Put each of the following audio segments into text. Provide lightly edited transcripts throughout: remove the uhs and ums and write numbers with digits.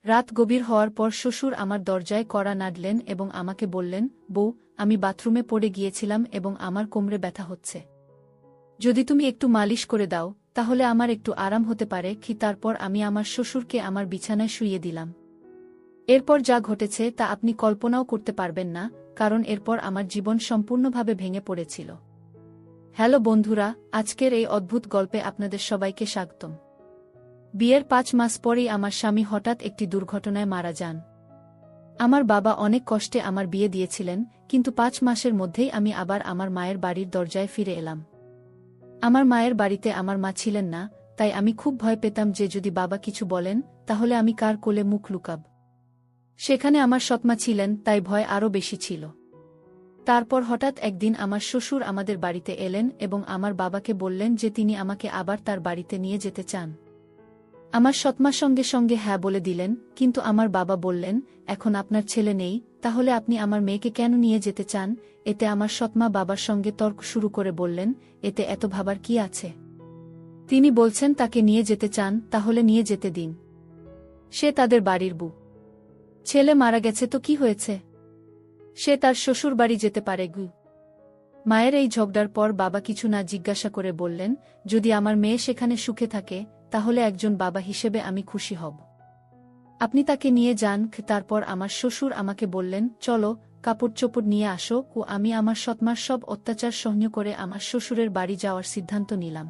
রাত গভীর হওয়ার পর শ্বশুর আমার দরজায় কড়া নাড়লেন এবং আমাকে বললেন, বউ, আমি বাথরুমে পড়ে গিয়েছিলাম এবং আমার কোমরে ব্যথা হচ্ছে। যদি তুমি একটু মালিশ করে দাও তাহলে আমার একটু আরাম হতে পারে কি। তারপর আমি আমার শ্বশুরকে আমার বিছানায় শুইয়ে দিলাম। এরপর যা ঘটেছে তা আপনি কল্পনাও করতে পারবেন না, কারণ এরপর আমার জীবন সম্পূর্ণভাবে ভেঙে পড়েছিল। হ্যালো বন্ধুরা, আজকের এই অদ্ভুত গল্পে আপনাদের সবাইকে স্বাগতম। বিয়ের ৫ মাস পরেই আমার স্বামী হঠাৎ একটি দুর্ঘটনায় মারা যান। আমার বাবা অনেক কষ্টে আমার বিয়ে দিয়েছিলেন, কিন্তু ৫ মাসের মধ্যেই আমি আবার আমার মায়ের বাড়ির দরজায় ফিরে এলাম। আমার মায়ের বাড়িতে আমার মা ছিলেন না, তাই আমি খুব ভয় পেতাম যে যদি বাবা কিছু বলেন তাহলে আমি কার কোলে মুখ লুকাব। সেখানে আমার সৎমা ছিলেন, তাই ভয় আরও বেশি ছিল। তারপর হঠাৎ একদিন আমার শ্বশুর আমাদের বাড়িতে এলেন এবং আমার বাবাকে বললেন যে তিনি আমাকে আবার তার বাড়িতে নিয়ে যেতে চান। আমার সৎমা সঙ্গে সঙ্গে হ্যাঁ বলে দিলেন, কিন্তু আমার বাবা বললেন, এখন আপনার ছেলে নেই, তাহলে আপনি আমার মেয়েকে কেন নিয়ে যেতে চান? এতে আমার সৎমা বাবার সঙ্গে তর্ক শুরু করে বললেন, এতে এত ভাবার কি আছে? তিনি বলছেন তাকে নিয়ে যেতে চান, তাহলে নিয়ে যেতে দিন। সে তাদের বাড়ির বউ। ছেলে মারা গেছে তো কি হয়েছে? সে তার শ্বশুর বাড়ি যেতে পারে গু। মায়ের এই ঝগড়ার পর বাবা কিছু না জিজ্ঞাসা করে বললেন, যদি আমার মেয়ে সেখানে সুখে থাকে তাহলে একজন বাবা হিসেবে আমি খুশি হব। আপনি তাকে নিয়ে যান। তারপর আমার শ্বশুর আমাকে বললেন, চলো, কাপড় চোপড় নিয়ে আসো। ও আমি আমার সৎমার সব অত্যাচার সহ্য করে আমার শ্বশুরের বাড়ি যাওয়ার সিদ্ধান্ত নিলাম।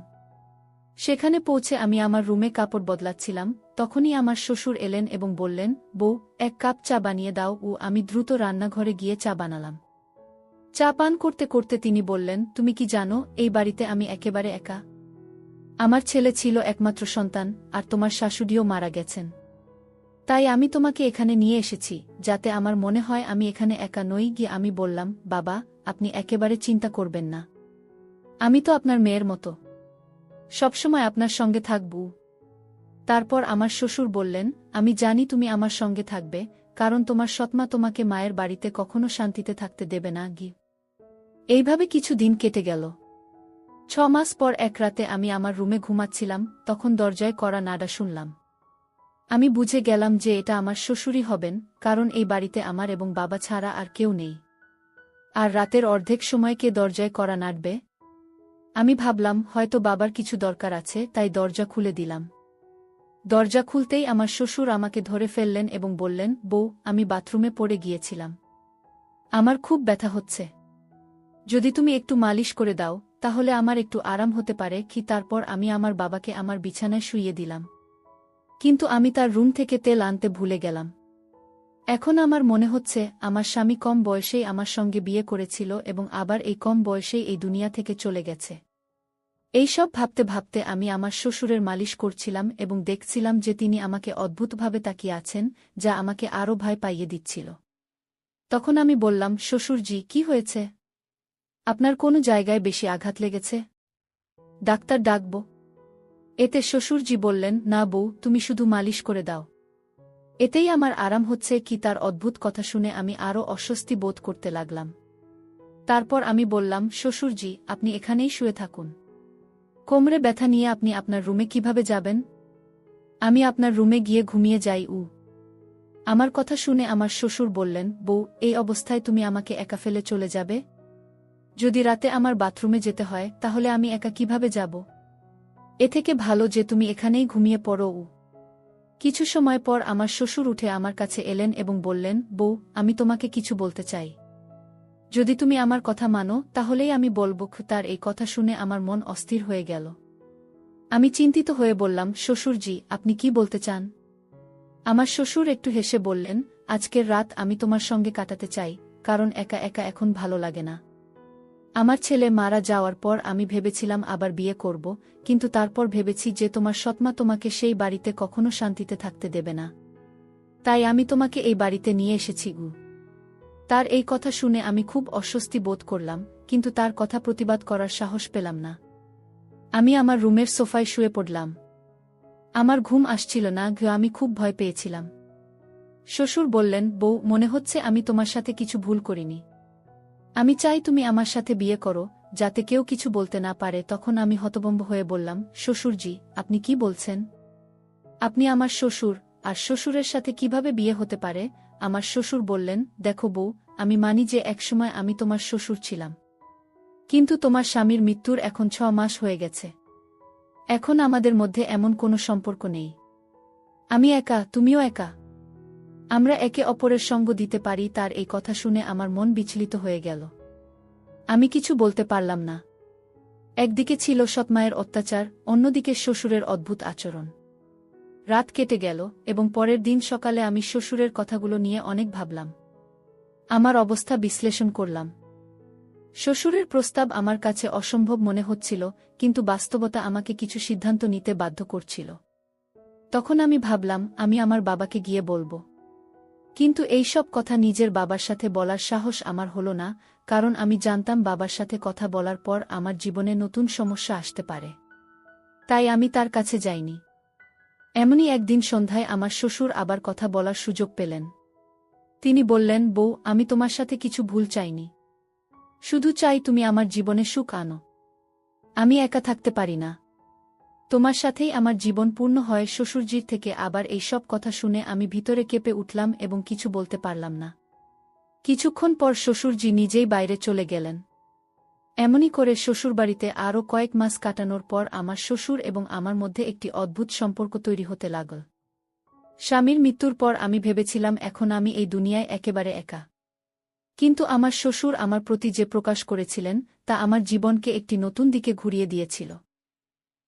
সেখানে পৌঁছে আমি আমার রুমে কাপড় বদলাচ্ছিলাম, তখনই আমার শ্বশুর এলেন এবং বললেন, বউ, ১ কাপ চা বানিয়ে দাও। ও আমি দ্রুত রান্নাঘরে গিয়ে চা বানালাম। চা পান করতে করতে তিনি বললেন, তুমি কি জানো এই বাড়িতে আমি একেবারে একা? আমার ছেলে ছিল একমাত্র সন্তান, আর তোমার শাশুড়িও মারা গেছেন। তাই আমি তোমাকে এখানে নিয়ে এসেছি, যাতে আমার মনে হয় আমি এখানে একা নই। গিয়ে আমি বললাম, বাবা, আপনি একেবারে চিন্তা করবেন না। আমি তো আপনার মেয়ের মতো, সবসময় আপনার সঙ্গে থাকব। তারপর আমার শ্বশুর বললেন, আমি জানি তুমি আমার সঙ্গে থাকবে, কারণ তোমার সৎমা তোমাকে মায়ের বাড়িতে কখনো শান্তিতে থাকতে দেবে না। এইভাবে কিছু দিন কেটে গেল। ৬ মাস পর এক রাতে আমি আমার রুমে ঘুমাচ্ছিলাম, তখন দরজায় কড়া নাড়া শুনলাম। আমি বুঝে গেলাম যে এটা আমার শ্বশুরই হবেন, কারণ এই বাড়িতে আমার এবং বাবা ছাড়া আর কেউ নেই। আর রাতের অর্ধেক সময় কে দরজায় কড়া নাড়বে? আমি ভাবলাম হয়তো বাবার কিছু দরকার আছে, তাই দরজা খুলে দিলাম। দরজা খুলতেই আমার শ্বশুর আমাকে ধরে ফেললেন এবং বললেন, বউ, আমি বাথরুমে পড়ে গিয়েছিলাম। আমার খুব ব্যথা হচ্ছে। যদি তুমি একটু মালিশ করে দাও তাহলে আমার একটু আরাম হতে পারে কি। তারপর আমি আমার বাবাকে আমার বিছানায় শুইয়ে দিলাম। কিন্তু আমি তার রুম থেকে তেল আনতে ভুলে গেলাম। এখন আমার মনে হচ্ছে আমার স্বামী কম বয়সেই আমার সঙ্গে বিয়ে করেছিল এবং আবার এই কম বয়সেই এই দুনিয়া থেকে চলে গেছে। এইসব ভাবতে ভাবতে আমি আমার শ্বশুরের মালিশ করছিলাম এবং দেখছিলাম যে তিনি আমাকে অদ্ভুতভাবে তাকিয়ে আছেন, যা আমাকে আরও ভয় পাইয়ে দিচ্ছিল। তখন আমি বললাম, শ্বশুরজি, কি হয়েছে? আপনার কোনো জায়গায় বেশি আঘাত লেগেছে? ডাক্তার ডাকব? এতে শ্বশুরজি বললেন, না বউ, তুমি শুধু মালিশ করে দাও, এতেই আমার আরাম হচ্ছে কি। তার অদ্ভুত কথা শুনে আমি আরও অস্বস্তি বোধ করতে লাগলাম। তারপর আমি বললাম, শ্বশুরজি, আপনি এখানেই শুয়ে থাকুন। কোমরে ব্যথা নিয়ে আপনি আপনার রুমে কিভাবে যাবেন? আমি আপনার রুমে গিয়ে ঘুমিয়ে যাই। আমার কথা শুনে আমার শ্বশুর বললেন, বউ, এই অবস্থায় তুমি আমাকে একা ফেলে চলে যাবে? যদি রাতে আমার বাথরুমে যেতে হয় তাহলে আমি একা কিভাবে যাব? এ থেকে ভালো যে তুমি এখানেই ঘুমিয়ে পড়ো। কিছু সময় পর আমার শ্বশুর উঠে আমার কাছে এলেন এবং বললেন, বউ, আমি তোমাকে কিছু বলতে চাই। যদি তুমি আমার কথা মানো তাহলেই আমি বলব। তার এই কথা শুনে আমার মন অস্থির হয়ে গেল। আমি চিন্তিত হয়ে বললাম, শ্বশুরজি, আপনি কি বলতে চান? আমার শ্বশুর একটু হেসে বললেন, আজকের রাত আমি তোমার সঙ্গে কাটাতে চাই, কারণ একা একা এখন ভালো লাগে না। আমার ছেলে মারা যাওয়ার পর আমি ভেবেছিলাম আবার বিয়ে করব, কিন্তু তারপর ভেবেছি যে তোমার সৎমা তোমাকে সেই বাড়িতে কখনো শান্তিতে থাকতে দেবে না। তাই আমি তোমাকে এই বাড়িতে নিয়ে এসেছি। তার এই কথা শুনে আমি খুব অস্বস্তি বোধ করলাম, কিন্তু তার কথা প্রতিবাদ করার সাহস পেলাম না। আমি আমার রুমের সোফায় শুয়ে পড়লাম। আমার ঘুম আসছিল না। আমি খুব ভয় পেয়েছিলাম। শ্বশুর বললেন, বউ, মনে হচ্ছে আমি তোমার সাথে কিছু ভুল করিনি। আমি চাই তুমি আমার সাথে বিয়ে করো, যাতে কেউ কিছু বলতে না পারে। তখন আমি হতভম্ব হয়ে বললাম, শ্বশুরজি, আপনি কি বলছেন? আপনি আমার শ্বশুর, আর শ্বশুরের সাথে কিভাবে বিয়ে হতে পারে? আমার শ্বশুর বললেন, দেখো বউ, আমি মানি যে একসময় আমি তোমার শ্বশুর ছিলাম। কিন্তু তোমার স্বামীর মৃত্যুর এখন 6 মাস হয়ে গেছে। এখন আমাদের মধ্যে এমন কোনো সম্পর্ক নেই। আমি একা, তুমিও একা। আমরা একে অপরের সঙ্গ দিতে পারি। তার এই কথা শুনে আমার মন বিচলিত হয়ে গেল। আমি কিছু বলতে পারলাম না। একদিকে ছিল সৎমায়ের অত্যাচার, অন্যদিকে শ্বশুরের অদ্ভুত আচরণ। রাত কেটে গেল এবং পরের দিন সকালে আমি শ্বশুরের কথাগুলো নিয়ে অনেক ভাবলাম। আমার অবস্থা বিশ্লেষণ করলাম। শ্বশুরের প্রস্তাব আমার কাছে অসম্ভব মনে হচ্ছিল, কিন্তু বাস্তবতা আমাকে কিছু সিদ্ধান্ত নিতে বাধ্য করছিল। তখন আমি ভাবলাম, আমি আমার বাবাকে গিয়ে বলবো। কিন্তু এই সব কথা নিজের বাবার সাথে বলার সাহস আমার হলো না, কারণ আমি জানতাম বাবার সাথে কথা বলার পর আমার জীবনে নতুন সমস্যা আসতে পারে। তাই আমি তার কাছে যাইনি। এমনই একদিন সন্ধ্যায় আমার শ্বশুর আবার কথা বলার সুযোগ পেলেন। তিনি বললেন, বউ, আমি তোমার সাথে কিছু ভুল চাইনি। শুধু চাই তুমি আমার জীবনে সুখ আনো। আমি একা থাকতে পারি না। তোমার সাথেই আমার জীবন পূর্ণ হয়। শ্বশুরজির থেকে আবার এই সব কথা শুনে আমি ভিতরে কেঁপে উঠলাম এবং কিছু বলতে পারলাম না। কিছুক্ষণ পর শ্বশুরজি নিজেই বাইরে চলে গেলেন। এমনই করে শ্বশুরবাড়িতে আরও কয়েক মাস কাটানোর পর আমার শ্বশুর এবং আমার মধ্যে একটি অদ্ভুত সম্পর্ক তৈরি হতে লাগল। স্বামীর মৃত্যুর পর আমি ভেবেছিলাম এখন আমি এই দুনিয়ায় একেবারে একা। কিন্তু আমার শ্বশুর আমার প্রতি যে প্রকাশ করেছিলেন তা আমার জীবনকে একটি নতুন দিকে ঘুরিয়ে দিয়েছিল।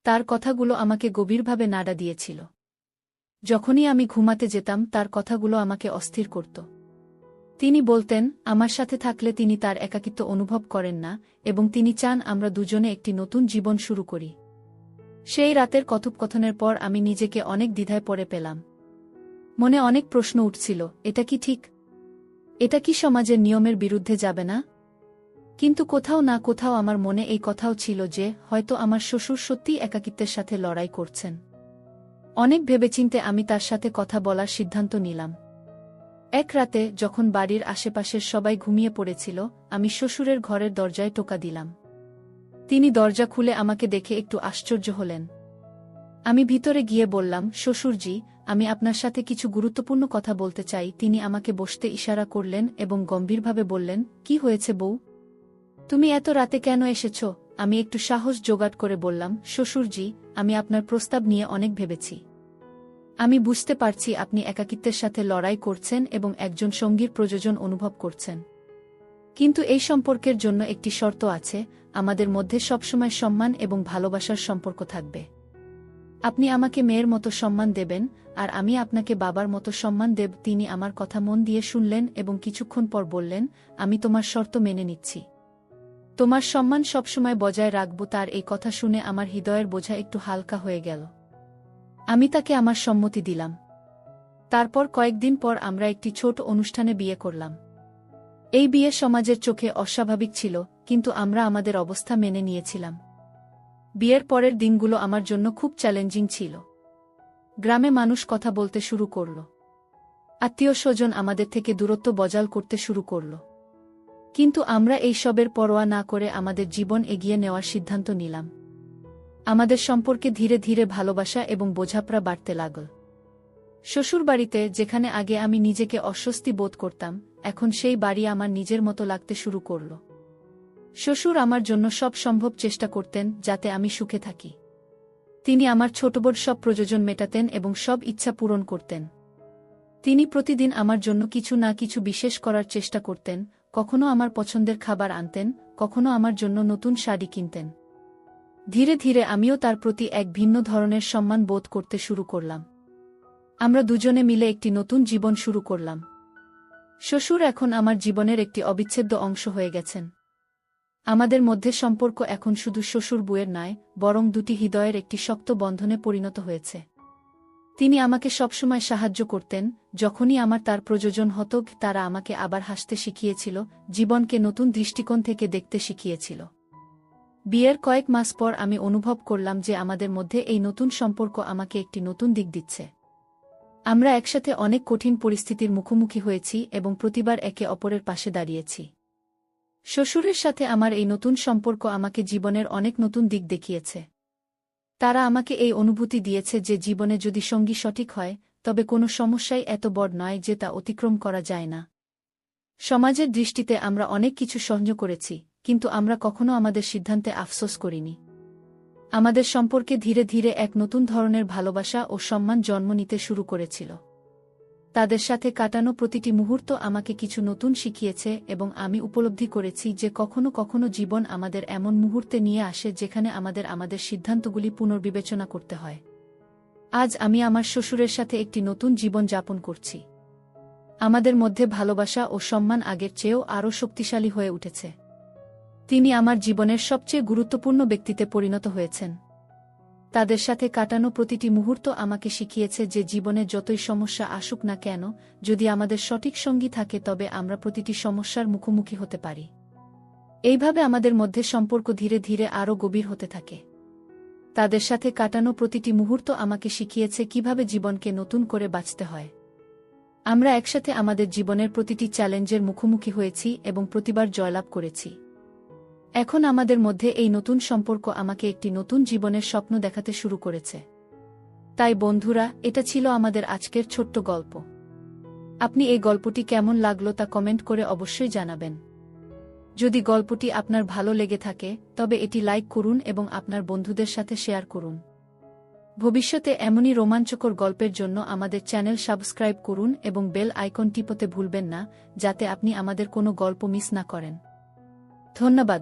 তার কথাগুলো আমাকে গভীরভাবে নাড়া দিয়েছিল। যখনই আমি ঘুমাতে যেতাম তার কথাগুলো আমাকে অস্থির করত। তিনি বলতেন, আমার সাথে থাকলে তিনি তার একাকিত্ব অনুভব করেন না এবং তিনি চান আমরা দুজনে একটি নতুন জীবন শুরু করি। সেই রাতের কথোপকথনের পর আমি নিজেকে অনেক দ্বিধায় পড়ে পেলাম। মনে অনেক প্রশ্ন উঠছিল, এটা কি ঠিক? এটা কি সমাজের নিয়মের বিরুদ্ধে যাবে না? কিন্তু কোথাও না কোথাও আমার মনে এই কথাও ছিল যে হয়তো আমার শ্বশুর সত্যিই একাকিত্বের সাথে লড়াই করছেন। অনেক ভেবেচিন্তে আমি তার সাথে কথা বলার সিদ্ধান্ত নিলাম। এক রাতে যখন বাড়ির আশেপাশের সবাই ঘুমিয়ে পড়েছিল, আমি শ্বশুরের ঘরের দরজায় টোকা দিলাম। তিনি দরজা খুলে আমাকে দেখে একটু আশ্চর্য হলেন। আমি ভিতরে গিয়ে বললাম, শ্বশুরজি, আমি আপনার সাথে কিছু গুরুত্বপূর্ণ কথা বলতে চাই। তিনি আমাকে বসতে ইশারা করলেন এবং গম্ভীরভাবে বললেন, কি হয়েছে বউ? তুমি এত রাতে কেন এসেছ? আমি একটু সাহস জোগাড় করে বললাম, শ্বশুরজি, আমি আপনার প্রস্তাব নিয়ে অনেক ভেবেছি। আমি বুঝতে পারছি আপনি একাকিত্বের সাথে লড়াই করছেন এবং একজন সঙ্গীর প্রয়োজন অনুভব করছেন। কিন্তু এই সম্পর্কের জন্য একটি শর্ত আছে, আমাদের মধ্যে সবসময় সম্মান এবং ভালোবাসার সম্পর্ক থাকবে। আপনি আমাকে মেয়ের মতো সম্মান দেবেন, আর আমি আপনাকে বাবার মতো সম্মান দেব। তিনি আমার কথা মন দিয়ে শুনলেন এবং কিছুক্ষণ পর বললেন, আমি তোমার শর্ত মেনে নিচ্ছি। তোমার সম্মান সবসময় বজায় রাখব। তার এই কথা শুনে আমার হৃদয়ের বোঝা একটু হালকা হয়ে গেল। আমি তাকে আমার সম্মতি দিলাম। তারপর কয়েকদিন পর আমরা একটি ছোট অনুষ্ঠানে বিয়ে করলাম। এই বিয়ে সমাজের চোখে অস্বাভাবিক ছিল, কিন্তু আমরা আমাদের অবস্থা মেনে নিয়েছিলাম। বিয়ের পরের দিনগুলো আমার জন্য খুব চ্যালেঞ্জিং ছিল। গ্রামে মানুষ কথা বলতে শুরু করল। আত্মীয়-স্বজন আমাদের থেকে দূরত্ব বজায় করতে শুরু করল। কিন্তু আমরা এই সবের পরোয়া না করে আমাদের জীবন এগিয়ে নেওয়ার সিদ্ধান্ত নিলাম। আমাদের সম্পর্কে ধীরে ধীরে ভালোবাসা এবং বোঝাপড়া বাড়তে লাগল। শ্বশুরবাড়িতে যেখানে আগে আমি নিজেকে অস্বস্তি বোধ করতাম, এখন সেই বাড়ি আমার নিজের মতো লাগতে শুরু করল। শ্বশুর আমার জন্য সব সম্ভব চেষ্টা করতেন যাতে আমি সুখে থাকি। তিনি আমার ছোটবড় সব প্রয়োজন মেটাতেন এবং সব ইচ্ছা পূরণ করতেন। তিনি প্রতিদিন আমার জন্য কিছু না কিছু বিশেষ করার চেষ্টা করতেন, কখনো আমার পছন্দের খাবার আনতেন, কখনো আমার জন্য নতুন শাড়ি কিনতেন। ধীরে ধীরে আমিও তার প্রতি এক ভিন্ন ধরনের সম্মান বোধ করতে শুরু করলাম। আমরা দুজনে মিলে একটি নতুন জীবন শুরু করলাম। শ্বশুর এখন আমার জীবনের একটি অবিচ্ছেদ্য অংশ হয়ে গেছেন। আমাদের মধ্যে সম্পর্ক এখন শুধু শ্বশুর বউয়ের নয়, বরং দুটি হৃদয়ের একটি শক্ত বন্ধনে পরিণত হয়েছে। তিনি আমাকে সবসময় সাহায্য করতেন, যখনই আমার তার প্রয়োজন হতো। তারা আমাকে আবার হাসতে শিখিয়েছিল, জীবনকে নতুন দৃষ্টিকোণ থেকে দেখতে শিখিয়েছিল। বিয়ের কয়েক মাস পর আমি অনুভব করলাম যে আমাদের মধ্যে এই নতুন সম্পর্ক আমাকে একটি নতুন দিক দিচ্ছে। আমরা একসাথে অনেক কঠিন পরিস্থিতির মুখোমুখি হয়েছি এবং প্রতিবার একে অপরের পাশে দাঁড়িয়েছি। শ্বশুরের সাথে আমার এই নতুন সম্পর্ক আমাকে জীবনের অনেক নতুন দিক দেখিয়েছে। তারা আমাকে এই অনুভূতি দিয়েছে যে জীবনে যদি সঙ্গী সঠিক হয়, তবে কোনো সমস্যাই এত বড় নয় যে তা অতিক্রম করা যায় না। সমাজের দৃষ্টিতে আমরা অনেক কিছু সহ্য করেছি, কিন্তু আমরা কখনো আমাদের সিদ্ধান্তে আফসোস করিনি। আমাদের সম্পর্কে ধীরে ধীরে এক নতুন ধরনের ভালোবাসা ও সম্মান জন্ম নিতে শুরু করেছিল। তাদের সাথে কাটানো প্রতিটি মুহূর্ত আমাকে কিছু নতুন শিখিয়েছে এবং আমি উপলব্ধি করেছি যে কখনো কখনো জীবন আমাদের এমন মুহূর্তে নিয়ে আসে যেখানে আমাদের সিদ্ধান্তগুলি পুনর্বিবেচনা করতে হয়। আজ আমি আমার শ্বশুরের সাথে একটি নতুন জীবন যাপন করছি। আমাদের মধ্যে ভালোবাসা ও সম্মান আগের চেয়েও আরও শক্তিশালী হয়ে উঠেছে। তিনি আমার জীবনের সবচেয়ে গুরুত্বপূর্ণ ব্যক্তিতে পরিণত হয়েছেন। তাদের সাথে কাটানো প্রতিটি মুহূর্ত আমাকে শিখিয়েছে যে জীবনে যতই সমস্যা আসুক না কেন, যদি আমাদের সঠিক সঙ্গী থাকে তবে আমরা প্রতিটি সমস্যার মুখোমুখি হতে পারি। এইভাবে আমাদের মধ্যে সম্পর্ক ধীরে ধীরে আরও গভীর হতে থাকে। তাদের সাথে কাটানো প্রতিটি মুহূর্ত আমাকে শিখিয়েছে কিভাবে জীবনকে নতুন করে বাঁচতে হয়। আমরা একসাথে আমাদের জীবনের প্রতিটি চ্যালেঞ্জের মুখোমুখি হয়েছি এবং প্রতিবার জয়লাভ করেছি। এখন আমাদের মধ্যে এই নতুন সম্পর্ক আমাকে একটি নতুন জীবনের স্বপ্ন দেখাতে শুরু করেছে। তাই বন্ধুরা, এটা ছিল আমাদের আজকের ছোট্ট গল্প। আপনি এই গল্পটি কেমন লাগলো তা কমেন্ট করে অবশ্যই জানাবেন। যদি গল্পটি আপনার ভালো লেগে থাকে তবে এটি লাইক করুন এবং আপনার বন্ধুদের সাথে শেয়ার করুন। ভবিষ্যতে এমনই রোমাঞ্চকর গল্পের জন্য আমাদের চ্যানেল সাবস্ক্রাইব করুন এবং বেল আইকন টিপতে ভুলবেন না, যাতে আপনি আমাদের কোনো গল্প মিস না করেন। ধন্যবাদ।